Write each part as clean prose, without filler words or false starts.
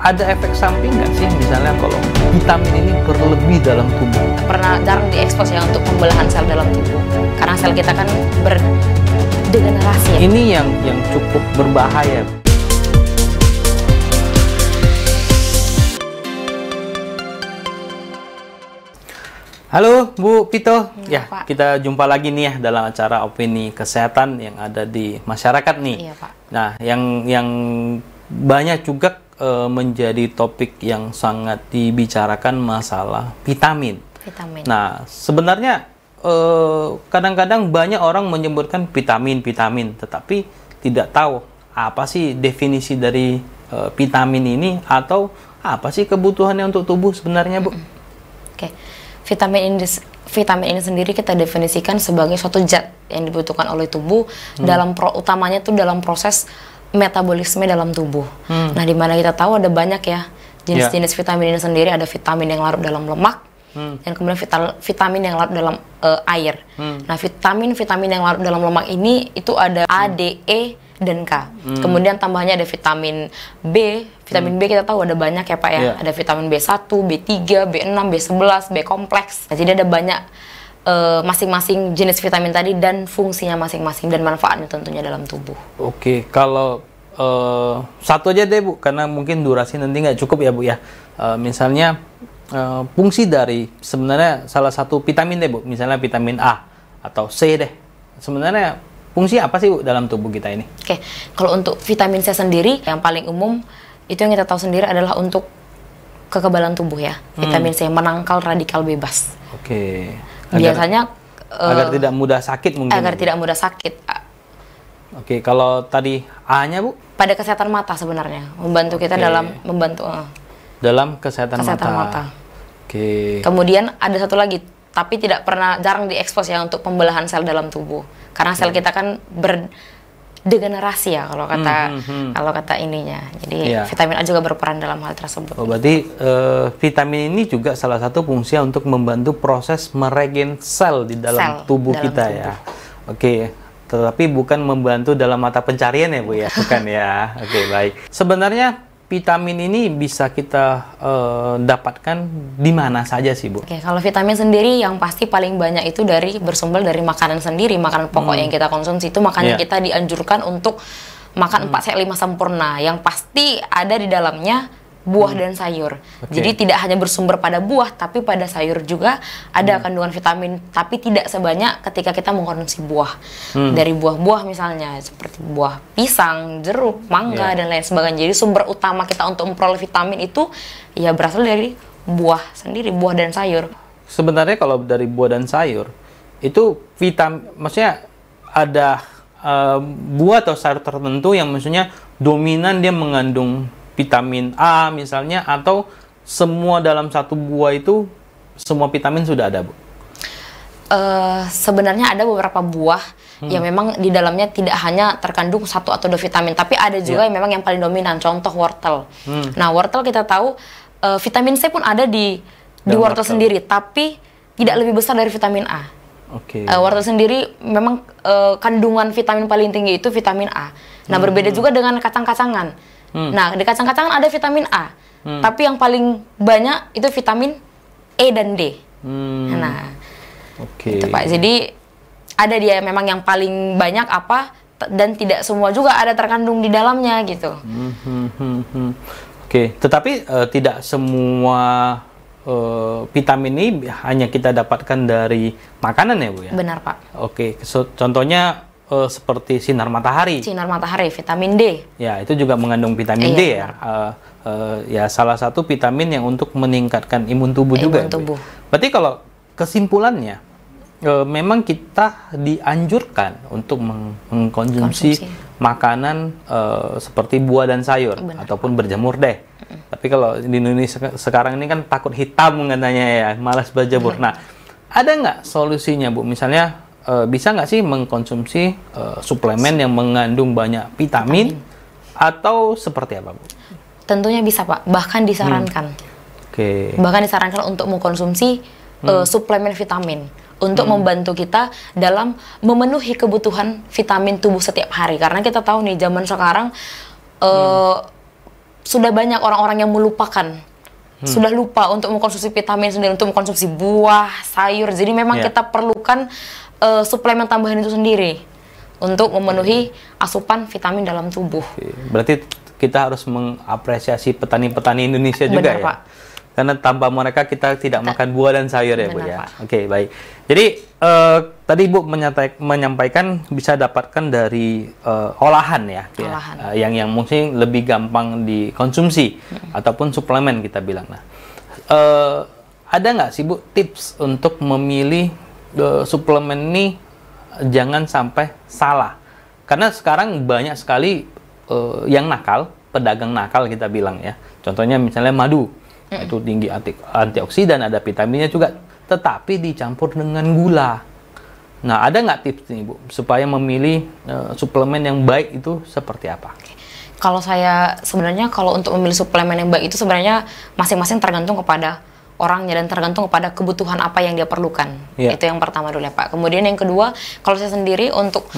Ada efek samping nggak sih misalnya kalau vitamin ini berlebih dalam tubuh? Pernah jarang diekspos ya untuk pembelahan sel dalam tubuh. Karena sel kita kan berdegenerasi ya. Ini yang cukup berbahaya. Halo Bu Pito, ya Pak. kita jumpa lagi nih ya dalam acara opini kesehatan yang ada di masyarakat nih. Iya, Pak. Nah, yang banyak juga menjadi topik yang sangat dibicarakan masalah vitamin. Vitamin. Nah, sebenarnya kadang-kadang banyak orang menyebutkan vitamin, tetapi tidak tahu apa sih definisi dari vitamin ini atau apa sih kebutuhannya untuk tubuh sebenarnya, Bu? Oke. Vitamin ini sendiri kita definisikan sebagai suatu zat yang dibutuhkan oleh tubuh utamanya tuh dalam proses metabolisme dalam tubuh. Nah, di mana kita tahu ada banyak ya jenis-jenis vitamin ini sendiri. Ada vitamin yang larut dalam lemak, dan kemudian vitamin yang larut dalam air. Nah, vitamin yang larut dalam lemak ini itu ada A, D, E, dan K. Kemudian tambahnya ada vitamin B. Vitamin B kita tahu ada banyak ya Pak ya. Ada vitamin B1, B3, B6, B11, B kompleks. Nah, jadi ada banyak masing-masing jenis vitamin tadi dan fungsinya masing-masing dan manfaatnya tentunya dalam tubuh. Oke, kalau satu aja deh Bu, karena mungkin durasi nanti nggak cukup ya Bu ya. Misalnya fungsi dari sebenarnya salah satu vitamin deh Bu, misalnya vitamin A atau C deh. Sebenarnya fungsi apa sih Bu dalam tubuh kita ini? Oke, kalau untuk vitamin C sendiri yang paling umum itu yang kita tahu sendiri adalah untuk kekebalan tubuh ya. Vitamin C menangkal radikal bebas. Oke. Biasanya agar tidak mudah sakit mungkin. Agar tidak mudah sakit. Oke, kalau tadi A-nya Bu? Pada kesehatan mata sebenarnya, membantu kita dalam dalam kesehatan mata. Oke. Kemudian ada satu lagi, tapi jarang diekspos ya untuk pembelahan sel dalam tubuh. Karena sel kita kan berdegenerasi ya kalau kata ininya. Jadi vitamin A juga berperan dalam hal tersebut. Oh, berarti vitamin ini juga salah satu fungsinya untuk membantu proses meregen sel di dalam tubuh kita ya. Oke, tetapi bukan membantu dalam mata pencarian ya Bu ya, bukan ya. Oke, baik. Sebenarnya vitamin ini bisa kita dapatkan di mana saja sih Bu? Oke, kalau vitamin sendiri yang pasti paling banyak itu bersumber dari makanan sendiri, makanan pokok yang kita konsumsi itu. Makanya kita dianjurkan untuk makan 4 sehat 5 sempurna, yang pasti ada di dalamnya buah dan sayur. Jadi tidak hanya bersumber pada buah, tapi pada sayur juga ada kandungan vitamin, tapi tidak sebanyak ketika kita mengkonsumsi buah. Dari buah-buah misalnya, seperti buah pisang, jeruk, mangga, dan lain sebagainya. Jadi sumber utama kita untuk memperoleh vitamin itu ya berasal dari buah sendiri, buah dan sayur. Sebenarnya kalau dari buah dan sayur, itu maksudnya ada buah atau sayur tertentu yang maksudnya dominan dia mengandung vitamin A misalnya, atau semua dalam satu buah itu semua vitamin sudah ada Bu? Sebenarnya ada beberapa buah yang memang di dalamnya tidak hanya terkandung 1 atau 2 vitamin, tapi ada juga yang memang yang paling dominan. Contoh wortel. Nah, wortel kita tahu vitamin C pun ada di wortel sendiri, tapi tidak lebih besar dari vitamin A. Wortel sendiri memang kandungan vitamin paling tinggi itu vitamin A. Nah, berbeda juga dengan kacang-kacangan. Nah, di kacang-kacangan ada vitamin A, tapi yang paling banyak itu vitamin E dan D. Nah, itu Pak. Jadi ada dia memang yang paling banyak dan tidak semua juga ada terkandung di dalamnya gitu. Tetapi tidak semua vitamin ini hanya kita dapatkan dari makanan ya Bu ya? Benar Pak. Contohnya seperti sinar matahari. Sinar matahari, vitamin D. Ya, itu juga mengandung vitamin D ya. Ya, salah satu vitamin yang untuk meningkatkan imun tubuh juga. Berarti kalau kesimpulannya, memang kita dianjurkan untuk mengkonsumsi makanan seperti buah dan sayur ataupun berjemur deh. Tapi kalau di Indonesia sekarang ini kan takut hitam katanya ya, malas berjemur. Nah, ada nggak solusinya Bu? Misalnya bisa nggak sih mengkonsumsi suplemen yang mengandung banyak vitamin atau seperti apa Bu? Tentunya bisa Pak, bahkan disarankan. Bahkan disarankan untuk mengkonsumsi suplemen vitamin untuk membantu kita dalam memenuhi kebutuhan vitamin tubuh setiap hari. Karena kita tahu nih zaman sekarang sudah banyak orang-orang yang melupakan, sudah lupa untuk mengkonsumsi vitamin sendiri, untuk mengkonsumsi buah, sayur. Jadi memang kita perlukan suplemen tambahan itu sendiri untuk memenuhi asupan vitamin dalam tubuh. Berarti kita harus mengapresiasi petani-petani Indonesia juga. Benar, ya, Pak. Karena tanpa mereka kita tidak makan buah dan sayur, ya, Bu, ya. Oke, baik. Jadi tadi Ibu menyampaikan bisa dapatkan dari olahan, ya, olahan. Yang mungkin lebih gampang dikonsumsi ataupun suplemen kita bilang. Nah, ada nggak sih, Bu, tips untuk memilih suplemen ini jangan sampai salah? Karena sekarang banyak sekali yang nakal, pedagang nakal kita bilang, ya. Contohnya misalnya madu. Itu tinggi antioksidan, ada vitaminnya juga, tetapi dicampur dengan gula. Nah, ada nggak tips nih, Bu, supaya memilih suplemen yang baik itu seperti apa? Kalau saya sebenarnya kalau untuk memilih suplemen yang baik itu sebenarnya masing-masing tergantung kepada orangnya dan tergantung kepada kebutuhan apa yang dia perlukan. Itu yang pertama dulu, ya, Pak. Kemudian yang kedua, kalau saya sendiri untuk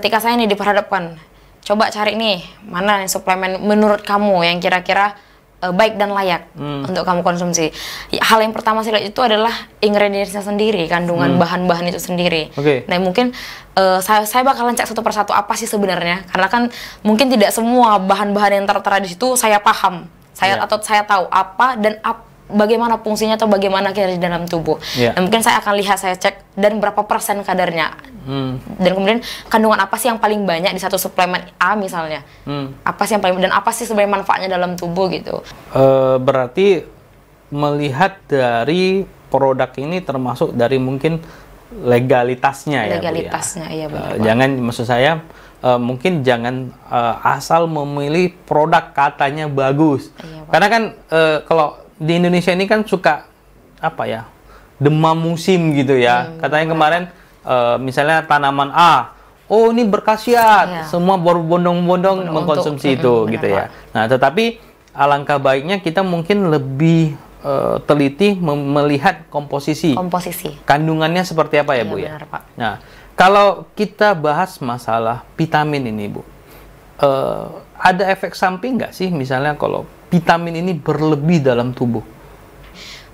ketika saya nih diperhadapkan, coba cari nih mana nih suplemen menurut kamu yang kira-kira baik dan layak untuk kamu konsumsi. Hal yang pertama saya lihat itu adalah ingredientsnya sendiri, kandungan bahan-bahan itu sendiri. Nah, mungkin saya bakalan cek satu persatu apa sih sebenarnya, karena kan mungkin tidak semua bahan-bahan yang tertera di situ saya paham, atau saya tahu apa dan bagaimana fungsinya atau bagaimana kinerja dalam tubuh. Nah, mungkin saya akan lihat, saya cek dan berapa persen kadarnya. Dan kemudian kandungan apa sih yang paling banyak di satu suplemen A misalnya, apa sih yang paling, dan apa sih sebenarnya manfaatnya dalam tubuh gitu. Berarti melihat dari produk ini termasuk dari mungkin legalitasnya, legalitasnya, ya, Bu, ya. Jangan, maksud saya mungkin jangan asal memilih produk katanya bagus, karena kan kalau di Indonesia ini kan suka apa ya, demam musim gitu, ya. Katanya kemarin misalnya tanaman A, oh ini berkhasiat, semua berbondong-bondong mengkonsumsi itu, gitu, ya. Nah, tetapi alangkah baiknya kita mungkin lebih teliti melihat komposisi kandungannya seperti apa, ya, Bu, ya. Benar, Pak. Nah, kalau kita bahas masalah vitamin ini, Bu, ada efek samping nggak sih misalnya kalau vitamin ini berlebih dalam tubuh?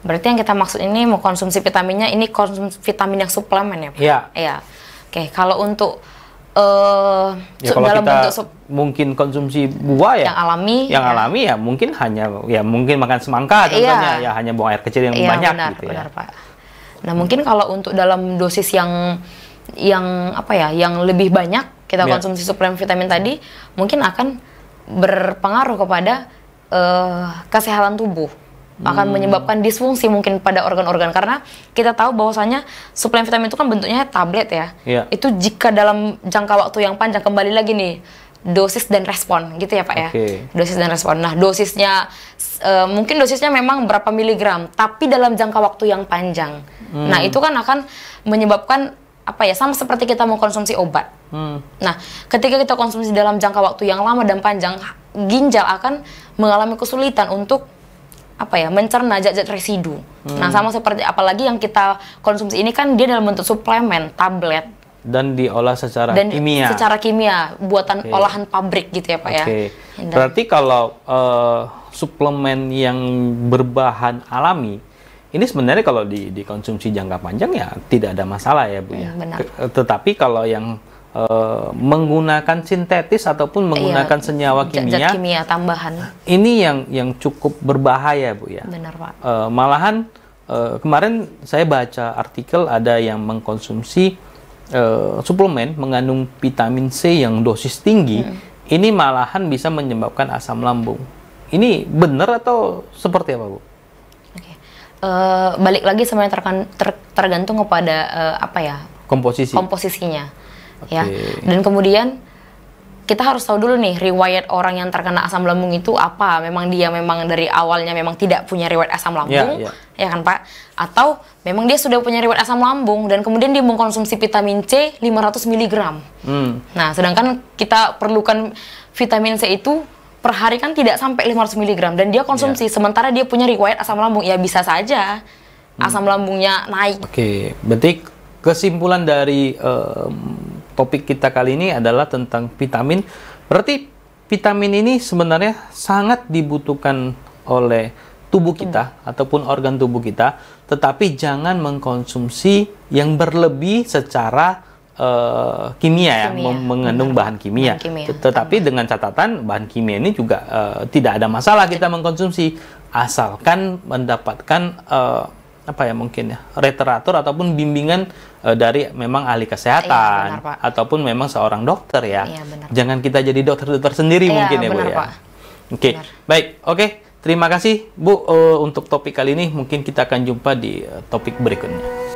Berarti yang kita maksud ini mengkonsumsi vitaminnya, ini konsumsi vitamin yang suplemen, ya, Pak? Iya. Oke, kalau untuk kalau dalam kita mungkin konsumsi buah, ya, yang alami ya mungkin hanya, ya mungkin makan semangka contohnya, ya hanya buang air kecil yang banyak, benar, gitu, benar, ya. Pak. Nah, mungkin kalau untuk dalam dosis yang apa ya, yang lebih banyak kita konsumsi suplemen vitamin tadi, mungkin akan berpengaruh kepada kesehatan tubuh, akan menyebabkan disfungsi mungkin pada organ-organ, karena kita tahu bahwasanya suplemen vitamin itu kan bentuknya tablet, ya. Itu jika dalam jangka waktu yang panjang, kembali lagi nih, dosis dan respon, gitu, ya, Pak, ya. Dosis dan respon. Nah, dosisnya mungkin dosisnya memang berapa miligram, tapi dalam jangka waktu yang panjang. Nah, itu kan akan menyebabkan apa ya, sama seperti kita mengkonsumsi obat. Nah, ketika kita konsumsi dalam jangka waktu yang lama dan panjang, ginjal akan mengalami kesulitan untuk apa ya, mencerna zat-zat residu. Nah, sama seperti apalagi yang kita konsumsi ini kan dia dalam bentuk suplemen, tablet, dan diolah secara kimia, buatan olahan pabrik, gitu, ya, Pak, ya. Berarti kalau suplemen yang berbahan alami ini sebenarnya kalau dikonsumsi jangka panjang ya tidak ada masalah, ya, Bu, ya. Tetapi kalau yang menggunakan sintetis ataupun menggunakan senyawa zat kimia tambahan, ini yang cukup berbahaya, Bu, ya. Benar, Pak. Malahan kemarin saya baca artikel ada yang mengkonsumsi suplemen mengandung vitamin C yang dosis tinggi, ini malahan bisa menyebabkan asam lambung. Ini benar atau seperti apa, Bu? Balik lagi sebenarnya tergantung kepada apa ya, komposisinya. Ya. Dan kemudian kita harus tahu dulu nih, riwayat orang yang terkena asam lambung itu apa. Memang dia dari awalnya memang tidak punya riwayat asam lambung, ya kan, Pak? Atau memang dia sudah punya riwayat asam lambung dan kemudian dia mengkonsumsi vitamin C 500 mg. Nah, sedangkan kita perlukan vitamin C itu per hari kan tidak sampai 500 mg dan dia konsumsi, sementara dia punya riwayat asam lambung, ya bisa saja asam lambungnya naik. Berarti kesimpulan dari topik kita kali ini adalah tentang vitamin. Berarti vitamin ini sebenarnya sangat dibutuhkan oleh tubuh kita ataupun organ tubuh kita, tetapi jangan mengkonsumsi yang berlebih secara kimia, mengandung bahan kimia. Tetapi dengan catatan bahan kimia ini juga tidak ada masalah kita mengkonsumsi, asalkan mendapatkan mungkin literatur ataupun bimbingan dari memang ahli kesehatan, benar, ataupun memang seorang dokter ya. Jangan kita jadi dokter sendiri mungkin ya, Bu ya. Oke, baik. Oke, terima kasih Bu untuk topik kali ini. Mungkin kita akan jumpa di topik berikutnya.